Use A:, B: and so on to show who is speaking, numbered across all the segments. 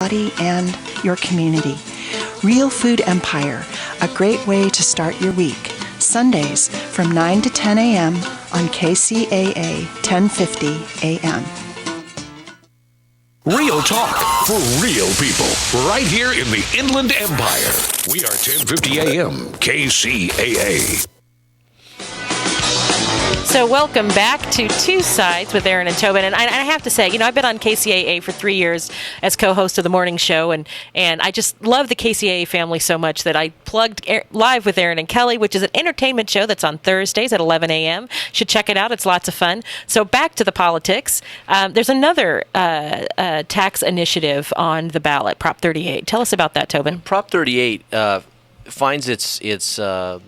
A: reality and your community. Real Food Empire, a great way to start your week. Sundays from 9 to 10 a.m. on KCAA 1050 a.m.
B: Real talk for real people, right here in the Inland Empire. We are 1050 a.m. KCAA.
C: So welcome back to Two Sides with Erin and Tobin. And I have to say, I've been on KCAA for 3 years as co-host of the morning show, and I just love the KCAA family so much that I plugged Live with Erin and Kelly, which is an entertainment show that's on Thursdays at 11 a.m. Should check it out. It's lots of fun. So back to the politics. There's another tax initiative on the ballot, Prop 38. Tell us about that, Tobin.
D: Prop 38 finds its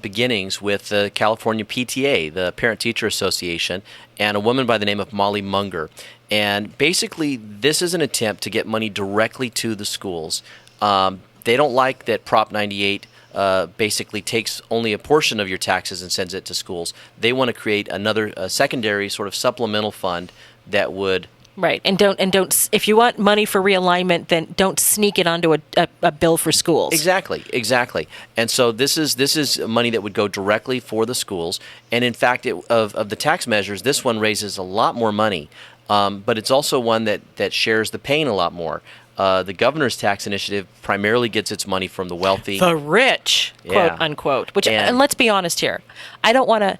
D: beginnings with the California PTA, the Parent Teacher Association, and a woman by the name of Molly Munger. And basically, this is an attempt to get money directly to the schools. They don't like that Prop 98 basically takes only a portion of your taxes and sends it to schools. They want to create another secondary sort of supplemental fund that would...
C: Right, and don't. If you want money for realignment, then don't sneak it onto a bill for schools.
D: Exactly. And so this is money that would go directly for the schools. And in fact, of the tax measures, this one raises a lot more money, but it's also one that shares the pain a lot more. The governor's tax initiative primarily gets its money from the wealthy.
C: The rich, quote unquote. And let's be honest here. I don't want to,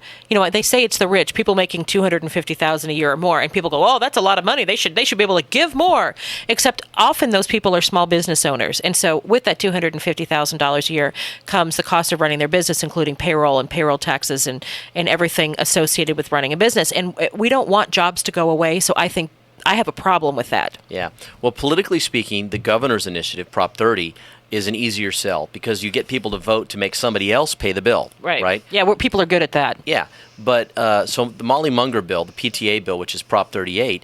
C: they say it's the rich, people making $250,000 a year or more, and people go, oh, that's a lot of money. They should be able to give more. Except often those people are small business owners. And so with that $250,000 a year comes the cost of running their business, including payroll and payroll taxes and everything associated with running a business. And we don't want jobs to go away, so I think I have a problem with that.
D: Yeah. Well, politically speaking, the governor's initiative, Prop 30, is an easier sell because you get people to vote to make somebody else pay the bill. Right?
C: Yeah, people are good at that.
D: Yeah. But so the Molly Munger bill, the PTA bill, which is Prop 38,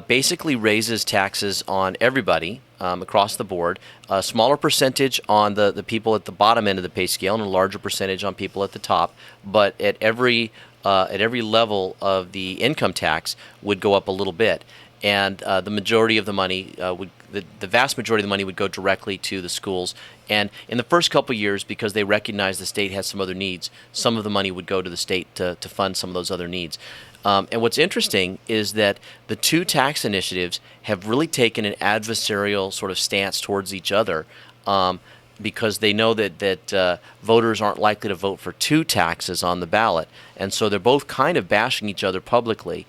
D: basically raises taxes on everybody across the board, a smaller percentage on the people at the bottom end of the pay scale and a larger percentage on people at the top. But at every level of the income tax would go up a little bit. And the majority of the money the vast majority of the money would go directly to the schools. And in the first couple of years, because they recognize the state has some other needs, some of the money would go to the state to fund some of those other needs. And what's interesting is that the two tax initiatives have really taken an adversarial sort of stance towards each other because they know that voters aren't likely to vote for two taxes on the ballot. And so they're both kind of bashing each other publicly.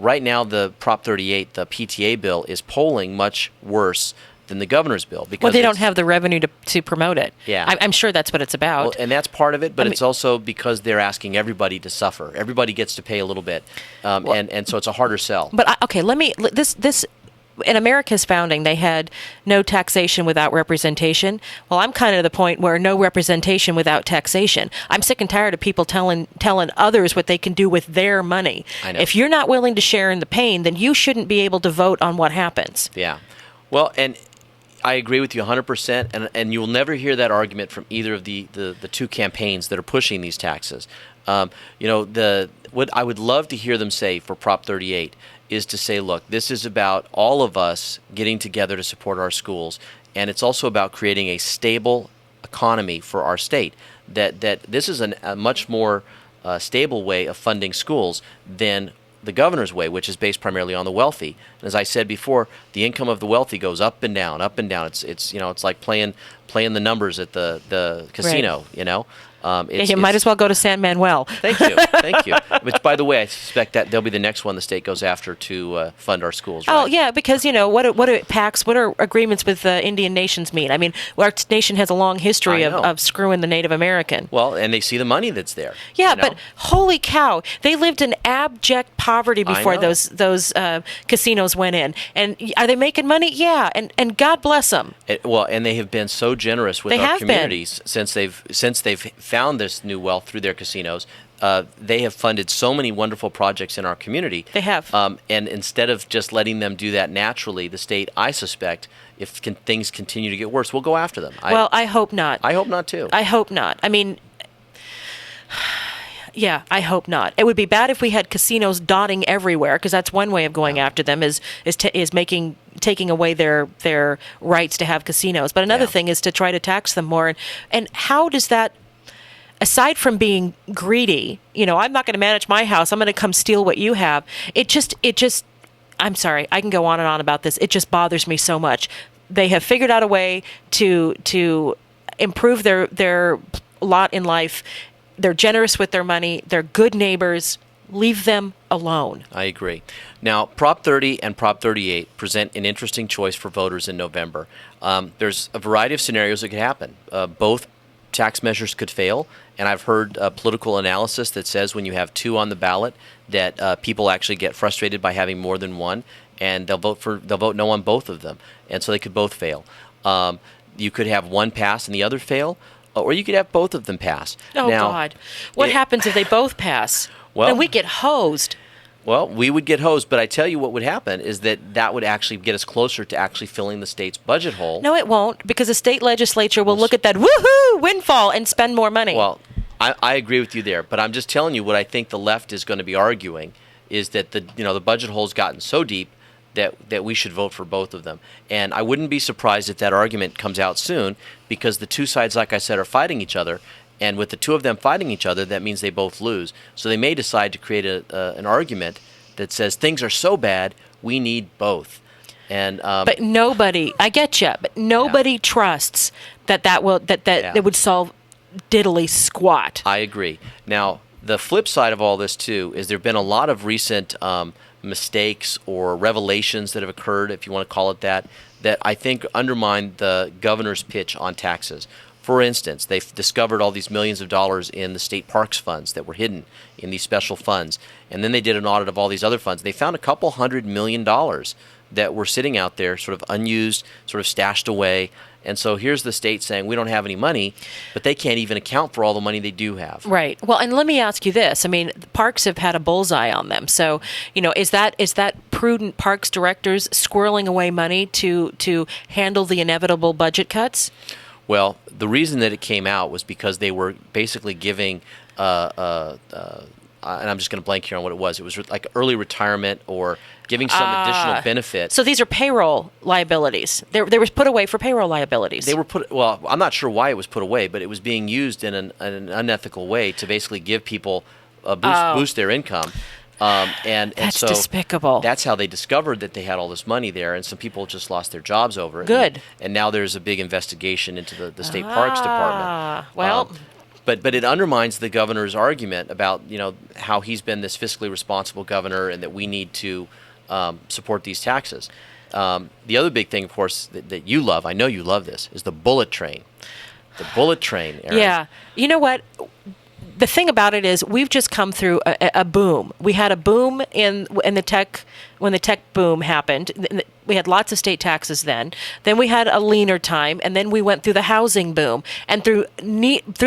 D: Right now the Prop 38, the PTA bill, is polling much worse than the governor's bill. Because
C: they don't have the revenue to promote it.
D: Yeah.
C: I'm sure that's what it's about.
D: Well, and that's part of it, but it's also because they're asking everybody to suffer. Everybody gets to pay a little bit, and so it's a harder sell.
C: But, this in America's founding, they had no taxation without representation. Well, I'm kind of the point where no representation without taxation. I'm sick and tired of people telling others what they can do with their money.
D: I know.
C: If you're not willing to share in the pain, then you shouldn't be able to vote on what happens.
D: Yeah. Well, and I agree with you 100%, and you will never hear that argument from either of the two campaigns that are pushing these taxes. What I would love to hear them say for Prop 38 is to say, look, this is about all of us getting together to support our schools, and it's also about creating a stable economy for our state. That this is a much more stable way of funding schools than the governor's way, which is based primarily on the wealthy. And as I said before, the income of the wealthy goes up and down, up and down. It's like playing the numbers at the casino,
C: right. You might as well go to San Manuel.
D: Thank you. Which, by the way, I suspect that they'll be the next one the state goes after to fund our schools. Right?
C: Oh yeah, because what are agreements with Indian nations mean? I mean, our nation has a long history of screwing the Native American.
D: Well, and they see the money that's there.
C: Yeah, but holy cow, they lived in abject poverty before those casinos went in. And are they making money? Yeah, and God bless them.
D: And they have been so generous with our communities since they've found this new wealth through their casinos. They have funded so many wonderful projects in our community.
C: They have.
D: And instead of just letting them do that naturally, the state, I suspect, if things continue to get worse, will go after them.
C: I hope not.
D: I hope not, too.
C: I hope not. I mean, Yeah, I hope not. It would be bad if we had casinos dotting everywhere, because that's one way of going after them is taking away their rights to have casinos. But another thing is to try to tax them more. And how does that? Aside from being greedy, I'm not going to manage my house. I'm going to come steal what you have. It just. I'm sorry. I can go on and on about this. It just bothers me so much. They have figured out a way to improve their lot in life. They're generous with their money. They're good neighbors. Leave them alone.
D: I agree. Now, Prop 30 and Prop 38 present an interesting choice for voters in November. There's a variety of scenarios that could happen. Both tax measures could fail, and I've heard political analysis that says when you have two on the ballot that people actually get frustrated by having more than one, and they'll vote no on both of them, and so they could both fail. You could have one pass and the other fail, or you could have both of them pass.
C: Oh, now, God. What happens if they both pass?
D: Well,
C: then we get hosed.
D: Well, we would get hosed, but I tell you what would happen is that would actually get us closer to actually filling the state's budget hole.
C: No, it won't, because the state legislature will look at that woohoo windfall and spend more money.
D: Well, I agree with you there, but I'm just telling you what I think the left is going to be arguing is that the budget hole's gotten so deep that we should vote for both of them. And I wouldn't be surprised if that argument comes out soon, because the two sides, like I said, are fighting each other. And with the two of them fighting each other, that means they both lose. So they may decide to create an argument that says things are so bad, we need both. And
C: but nobody, I get you, but nobody trusts that it would solve diddly squat.
D: I agree. Now, the flip side of all this too is there have been a lot of recent mistakes or revelations that have occurred, if you want to call it that I think undermine the governor's pitch on taxes. For instance, they've discovered all these millions of dollars in the state parks funds that were hidden in these special funds. And then they did an audit of all these other funds. They found $200 million that were sitting out there, sort of unused, sort of stashed away. And so here's the state saying we don't have any money, but they can't even account for all the money they do have.
C: Right. Well, and let me ask you this. I mean, the parks have had a bullseye on them. So, is that prudent parks directors squirreling away money to handle the inevitable budget cuts?
D: Well, the reason that it came out was because they were basically giving, and I'm just going to blank here on what it was. It was like early retirement or giving some additional benefit.
C: So these are payroll liabilities. They were put away for payroll liabilities.
D: They were well, I'm not sure why it was put away, but it was being used in an unethical way to basically give people a boost their income. And
C: that's
D: so
C: despicable.
D: That's how they discovered that they had all this money there, and some people just lost their jobs over it.
C: Good.
D: And now there's a big investigation into the state parks department.
C: Well,
D: but it undermines the governor's argument about how he's been this fiscally responsible governor and that we need to support these taxes. The other big thing, of course, that you love, I know you love this, is the bullet train. The bullet train, Erin.
C: Yeah. You know what? The thing about it is we've just come through a boom. We had a boom in the tech when the tech boom happened. We had lots of state taxes then. Then we had a leaner time, and then we went through the housing boom. And through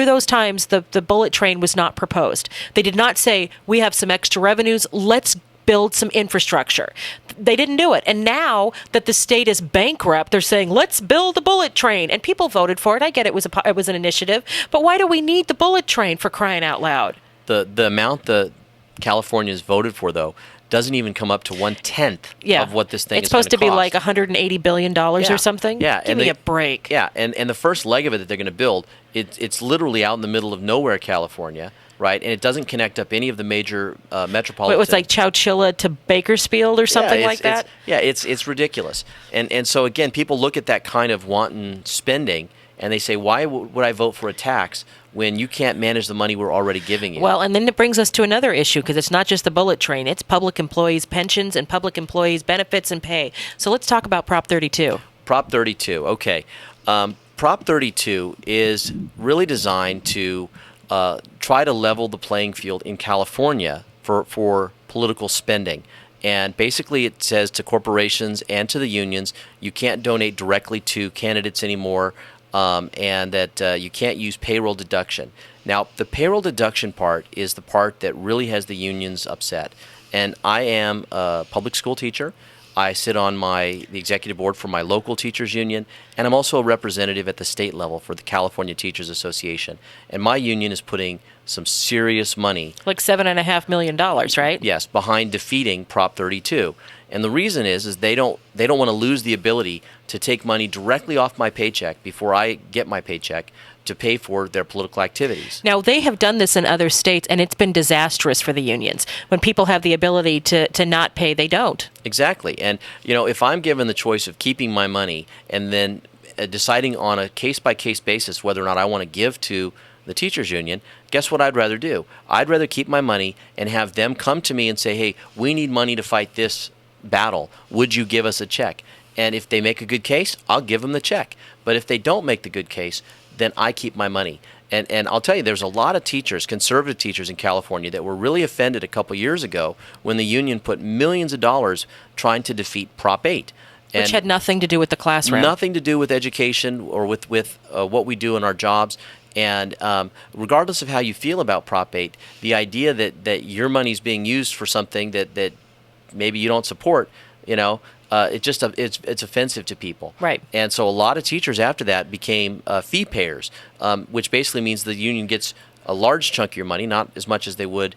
C: those times, the bullet train was not proposed. They did not say, we have some extra revenues, let's build some infrastructure. They didn't do it. And now that the state is bankrupt, they're saying, let's build a bullet train. And people voted for it. I get it was an initiative. But why do we need the bullet train, for crying out loud?
D: The amount that California's voted for, though, doesn't even come up to 1/10 of what this thing is going to cost.
C: It's supposed to be like $180 billion or something?
D: Yeah.
C: Give me a break.
D: Yeah, and the first leg of it that they're going to build, it's literally out in the middle of nowhere, California. Right, and it doesn't connect up any of the major metropolitan.
C: It was like Chowchilla to Bakersfield or something like that.
D: It's ridiculous, and so again, people look at that kind of wanton spending, and they say, why would I vote for a tax when you can't manage the money we're already giving you?
C: Well, and then it brings us to another issue, because it's not just the bullet train; it's public employees' pensions and public employees' benefits and pay. So let's talk about Prop 32.
D: Prop 32, okay. Prop 32 is really designed to try to level the playing field in California for political spending. And basically it says to corporations and to the unions, you can't donate directly to candidates anymore, and that you can't use payroll deduction. Now, the payroll deduction part is the part that really has the unions upset. And I am a public school teacher. I sit on the executive board for my local teachers union, and I'm also a representative at the state level for the California Teachers Association. And my union is putting some serious money.
C: Like $7.5 million, right?
D: Yes, behind defeating Prop 32. And the reason is they don't want to lose the ability to take money directly off my paycheck before I get my paycheck to pay for their political activities.
C: Now, they have done this in other states, and it's been disastrous for the unions. When people have the ability to not pay, they don't.
D: Exactly. And, if I'm given the choice of keeping my money and then deciding on a case-by-case basis whether or not I want to give to the teachers union, guess what I'd rather do? I'd rather keep my money and have them come to me and say, hey, we need money to fight this battle. Would you give us a check? And if they make a good case, I'll give them the check. But if they don't make the good case, then I keep my money. And I'll tell you, there's a lot of teachers, conservative teachers in California, that were really offended a couple years ago when the union put millions of dollars trying to defeat Prop 8.
C: Which had nothing to do with the classroom.
D: Nothing to do with education or with what we do in our jobs. And regardless of how you feel about Prop 8, the idea that your money's being used for something that maybe you don't support, it's offensive to people.
C: Right.
D: And so a lot of teachers after that became fee payers, which basically means the union gets a large chunk of your money, not as much as they would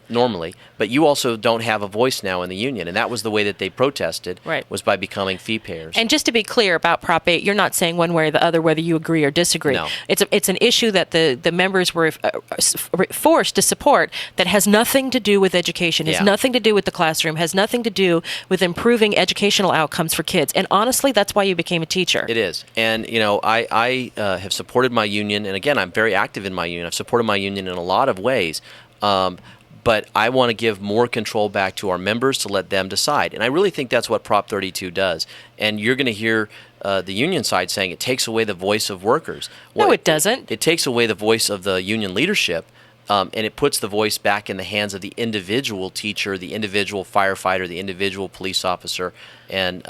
D: normally, but you also don't have a voice now in the union, and that was the way that they protested,
C: right,
D: was by becoming fee payers.
C: And just to be clear about Prop 8, you're not saying one way or the other whether you agree or disagree.
D: No.
C: It's an issue that the members were forced to support that has nothing to do with education, has nothing to do with the classroom, has nothing to do with improving educational outcomes for kids. And honestly, that's why you became a teacher.
D: It is. And, I have supported my union, and again, I'm very active in my union. I've supported my union in a lot of ways. But I want to give more control back to our members to let them decide. And I really think that's what Prop 32 does. And you're going to hear the union side saying it takes away the voice of workers.
C: Well, no, it doesn't.
D: It takes away the voice of the union leadership, and it puts the voice back in the hands of the individual teacher, the individual firefighter, the individual police officer. And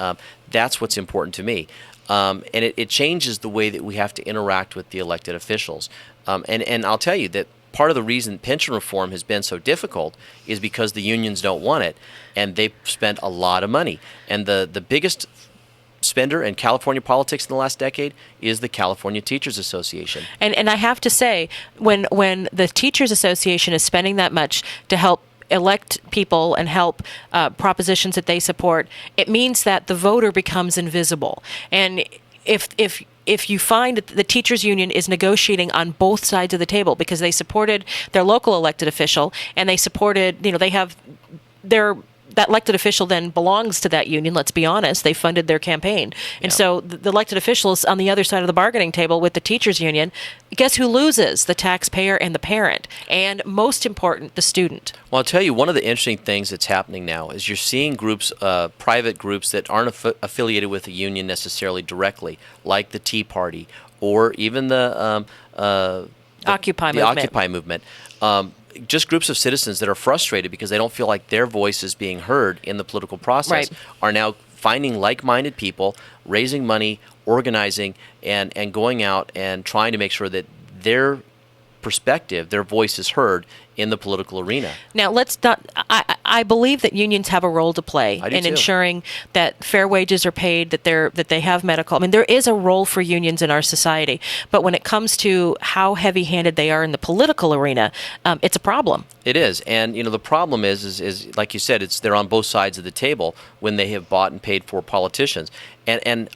D: that's what's important to me. And it changes the way that we have to interact with the elected officials. And I'll tell you that part of the reason pension reform has been so difficult is because the unions don't want it, and they've spent a lot of money. And the biggest spender in California politics in the last decade is the California Teachers Association.
C: And I have to say, when the Teachers Association is spending that much to help elect people and help propositions that they support, it means that the voter becomes invisible. And if you find that the teachers union is negotiating on both sides of the table because they supported their local elected official and they supported, they have that elected official then belongs to that union, let's be honest. They funded their campaign. And so the elected officials on the other side of the bargaining table with the teachers union, guess who loses? The taxpayer and the parent. And most important, the student.
D: Well, I'll tell you, one of the interesting things that's happening now is you're seeing groups, private groups that aren't affiliated with the union necessarily directly, like the Tea Party or even the Occupy movement. Just groups of citizens that are frustrated because they don't feel like their voice is being heard in the political process, are now finding like-minded people, raising money, organizing, and going out and trying to make sure that their perspective, their voice is heard in the political arena.
C: Now, let's not. I believe that unions have a role to play in ensuring that fair wages are paid, that they have medical. I mean, there is a role for unions in our society, but when it comes to how heavy-handed they are in the political arena, it's a problem.
D: It is, and the problem is like you said, they're on both sides of the table when they have bought and paid for politicians, and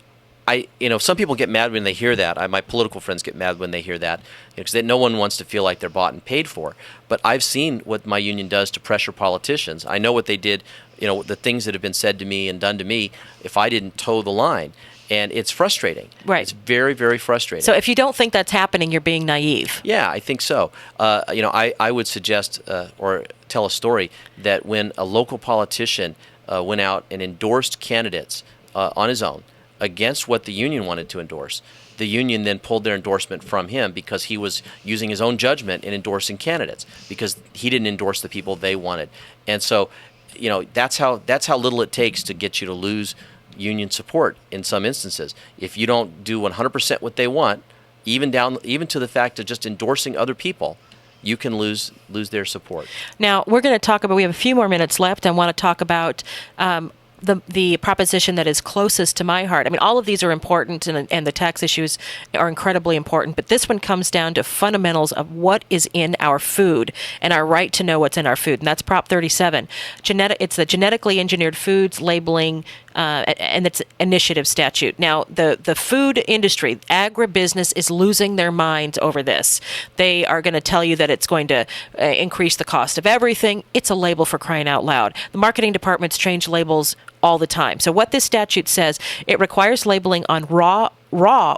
D: some people get mad when they hear that. My political friends get mad when they hear that because no one wants to feel like they're bought and paid for. But I've seen what my union does to pressure politicians. I know what they did, the things that have been said to me and done to me if I didn't toe the line. And it's frustrating.
C: Right.
D: It's very, very frustrating.
C: So if you don't think that's happening, you're being naive.
D: Yeah, I think so. I would suggest or tell a story that when a local politician went out and endorsed candidates on his own, against what the union wanted to endorse. The union then pulled their endorsement from him because he was using his own judgment in endorsing candidates because he didn't endorse the people they wanted. And so, that's how little it takes to get you to lose union support in some instances. If you don't do 100% what they want, even to the fact of just endorsing other people, you can lose their support.
C: Now, we're going to talk about, we have a few more minutes left. I want to talk about the proposition that is closest to my heart. I mean, all of these are important, and the tax issues are incredibly important, but this one comes down to fundamentals of what is in our food and our right to know what's in our food, and that's Prop 37. It's the Genetically Engineered Foods Labeling and its initiative statute. Now, the food industry, agribusiness, is losing their minds over this. They are going to tell you that it's going to increase the cost of everything. It's a label, for crying out loud. The marketing departments change labels all the time. So what this statute says, it requires labeling on raw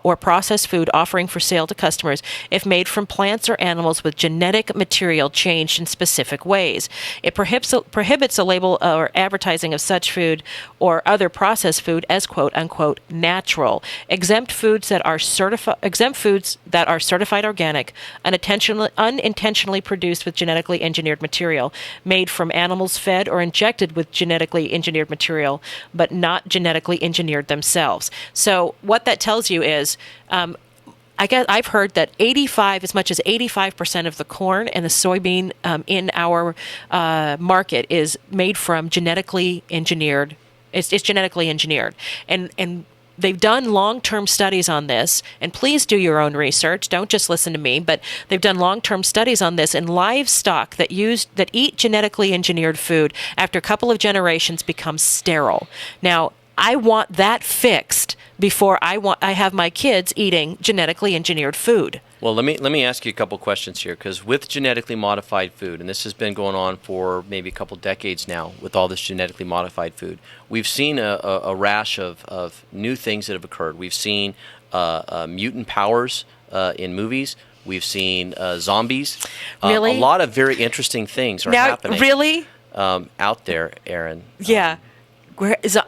C: or processed food offering for sale to customers if made from plants or animals with genetic material changed in specific ways. It prohibits a label or advertising of such food or other processed food as quote unquote natural. Exempt foods that are certified organic, unintentionally produced with genetically engineered material, made from animals fed or injected with genetically engineered material, but not genetically engineered themselves. So what that tells you is, I guess I've heard that as much as 85% of the corn and the soybean in our market is made from genetically engineered. It's genetically engineered, and they've done long-term studies on this. And please do your own research. Don't just listen to me. But they've done long-term studies on this, and livestock that eat genetically engineered food after a couple of generations becomes sterile. Now, I want that fixed before I have my kids eating genetically engineered food.
D: Well, let me ask you a couple questions here, because with genetically modified food, and this has been going on for maybe a couple decades now with all this genetically modified food, we've seen a rash of new things that have occurred. We've seen mutant powers in movies. We've seen zombies.
C: Really?
D: A lot of very interesting things are happening.
C: Really?
D: Out there, Erin.
C: Yeah.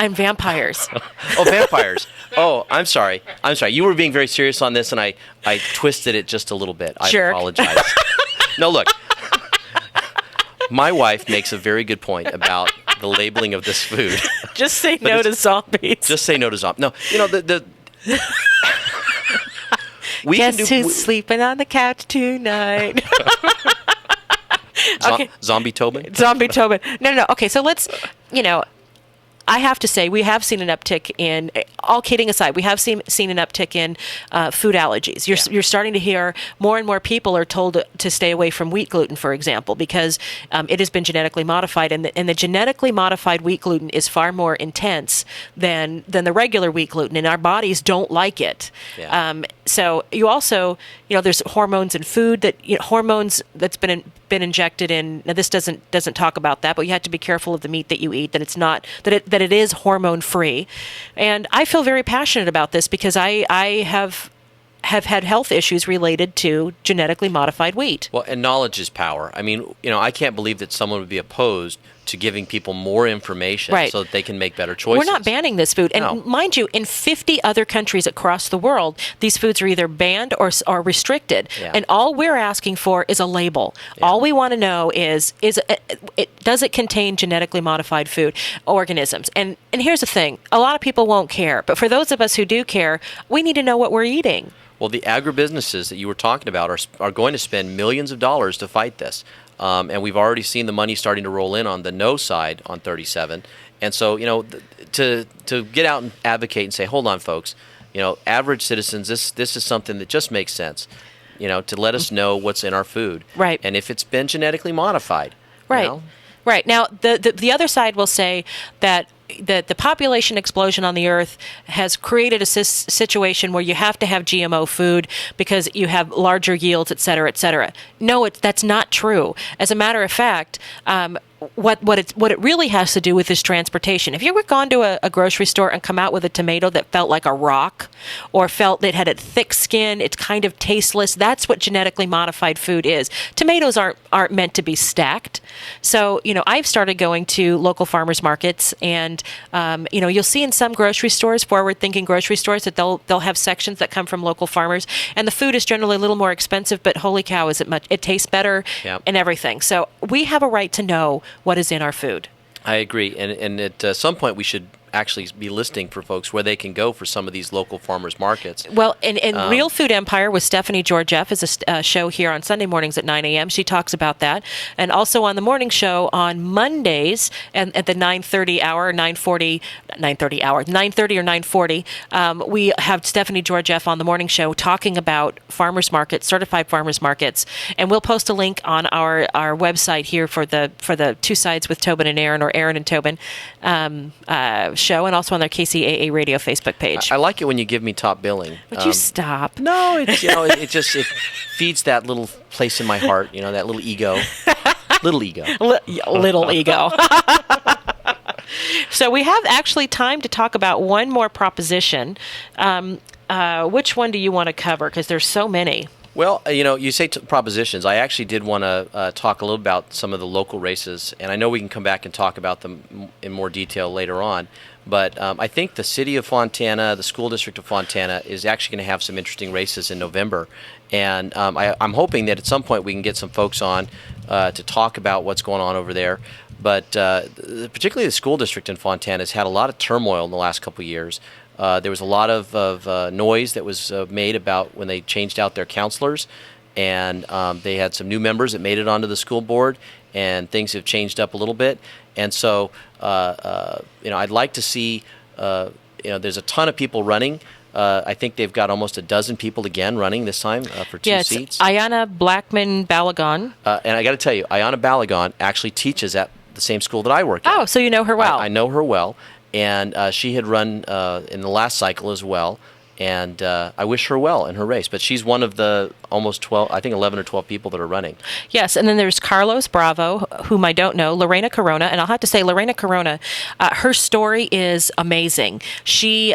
C: And vampires.
D: Oh, vampires. Oh, I'm sorry. You were being very serious on this, and I twisted it just a little bit. I apologize. No, look. My wife makes a very good point about the labeling of this food.
C: Just say no to zombies.
D: Just say no to zombies. No, the
C: Guess who's sleeping on the couch tonight? Okay.
D: Zombie Tobin?
C: Zombie Tobin. No. Okay, so let's, I have to say, we have seen an uptick in, all kidding aside, we have seen an uptick in food allergies. You're starting to hear more and more people are told to stay away from wheat gluten, for example, because it has been genetically modified, and the genetically modified wheat gluten is far more intense than the regular wheat gluten, and our bodies don't like it.
D: Yeah.
C: So you also, there's hormones in food hormones that's been injected in. Now this doesn't talk about that, but you have to be careful of the meat that you eat, that it's not that it is hormone free. And I feel very passionate about this because I have had health issues related to genetically modified wheat.
D: Well, and knowledge is power. I mean, I can't believe that someone would be opposed to giving people more information so that they can make better choices.
C: We're not banning this food. And mind you, in 50 other countries across the world, these foods are either banned or restricted. Yeah. And all we're asking for is a label. Yeah. All we want to know is does it contain genetically modified food organisms? And here's the thing. A lot of people won't care. But for those of us who do care, we need to know what we're eating.
D: Well, the agribusinesses that you were talking about are going to spend millions of dollars to fight this. And we've already seen the money starting to roll in on the no side on 37. And so, to get out and advocate and say, hold on, folks, average citizens, this is something that just makes sense, to let us know what's in our food.
C: Right.
D: And if it's been genetically modified.
C: Right. Right. Now, the other side will say that the population explosion on the earth has created a situation where you have to have GMO food because you have larger yields, et cetera, et cetera. No, that's not true. As a matter of fact, what it really has to do with is transportation. Have you ever gone to a grocery store and come out with a tomato that felt like a rock, or felt it had a thick skin, it's kind of tasteless? That's what genetically modified food is. Tomatoes aren't meant to be stacked. So, I've started going to local farmers markets, and you'll see in some grocery stores, forward-thinking grocery stores, that they'll have sections that come from local farmers, and the food is generally a little more expensive, but holy cow, it tastes better. Yep. And everything. So we have a right to know what is in our food.
D: I agree, and at some point we should actually be listing for folks where they can go for some of these local farmers markets.
C: Well, and Real Food Empire with Stephanie Georgieff is a show here on Sunday mornings at 9 a.m. She talks about that. And also on the morning show on Mondays and at the 9:30 hour, 9:40 or 9:40, we have Stephanie Georgieff on the morning show talking about farmers markets, certified farmers markets. And we'll post a link on our website here for the Two Sides with Tobin and Erin, or Erin and Tobin show, and also on their KCAA radio Facebook page.
D: I like it when you give me top billing.
C: Would you stop?
D: No, it's, it feeds that little place in my heart, that little ego. Little ego.
C: Little ego. So we have actually time to talk about one more proposition. Which one do you want to cover? Because there's so many.
D: Well, you say propositions. I actually did want to talk a little about some of the local races, and I know we can come back and talk about them in more detail later on. But I think the city of Fontana, the school district of Fontana, is actually going to have some interesting races in November. And I'm hoping that at some point we can get some folks on to talk about what's going on over there. But particularly the school district in Fontana has had a lot of turmoil in the last couple of years. There was a lot of noise that was made about when they changed out their counselors, and they had some new members that made it onto the school board, and things have changed up a little bit. And so, I'd like to see, there's a ton of people running. I think they've got almost a dozen people again running this time for two seats.
C: Ayanna Blackman Balagon.
D: And I got to tell you, Ayanna Balagon actually teaches at the same school that I work at.
C: Oh, so you know her well.
D: I know her well. And she had run in the last cycle as well. And I wish her well in her race. But she's one of the almost 12, I think 11 or 12 people that are running.
C: Yes, and then there's Carlos Bravo, whom I don't know, Lorena Corona. And I'll have to say, Lorena Corona, her story is amazing. She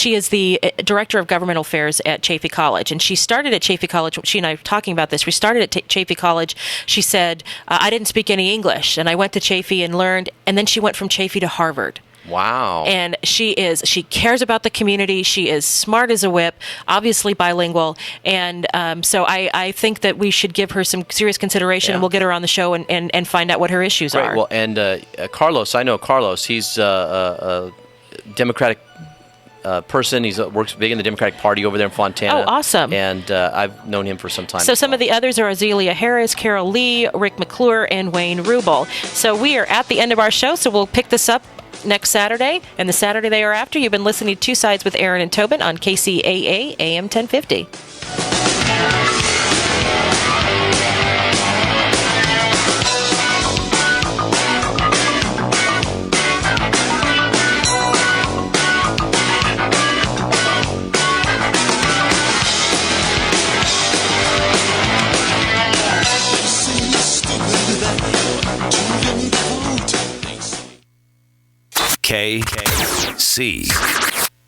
C: is the director of governmental affairs at Chaffey College, and she started at Chaffey College. She and I were talking about this. We started at Chaffey College. She said, I didn't speak any English, and I went to Chaffey and learned, and then she went from Chaffey to Harvard.
D: Wow.
C: And she cares about the community. She is smart as a whip, obviously bilingual. And so I think that we should give her some serious consideration, and we'll get her on the show and find out what her issues are.
D: Well, and Carlos, I know Carlos. He's a Democratic person. He works big in the Democratic Party over there in Fontana.
C: Oh, awesome.
D: And I've known him for some time.
C: So some of the others are Azealia Harris, Carol Lee, Rick McClure, and Wayne Rubel. So we are at the end of our show, so we'll pick this up next Saturday and the Saturday thereafter. You've been listening to Two Sides with Erin and Tobin on KCAA AM 1050.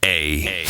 B: KCAA.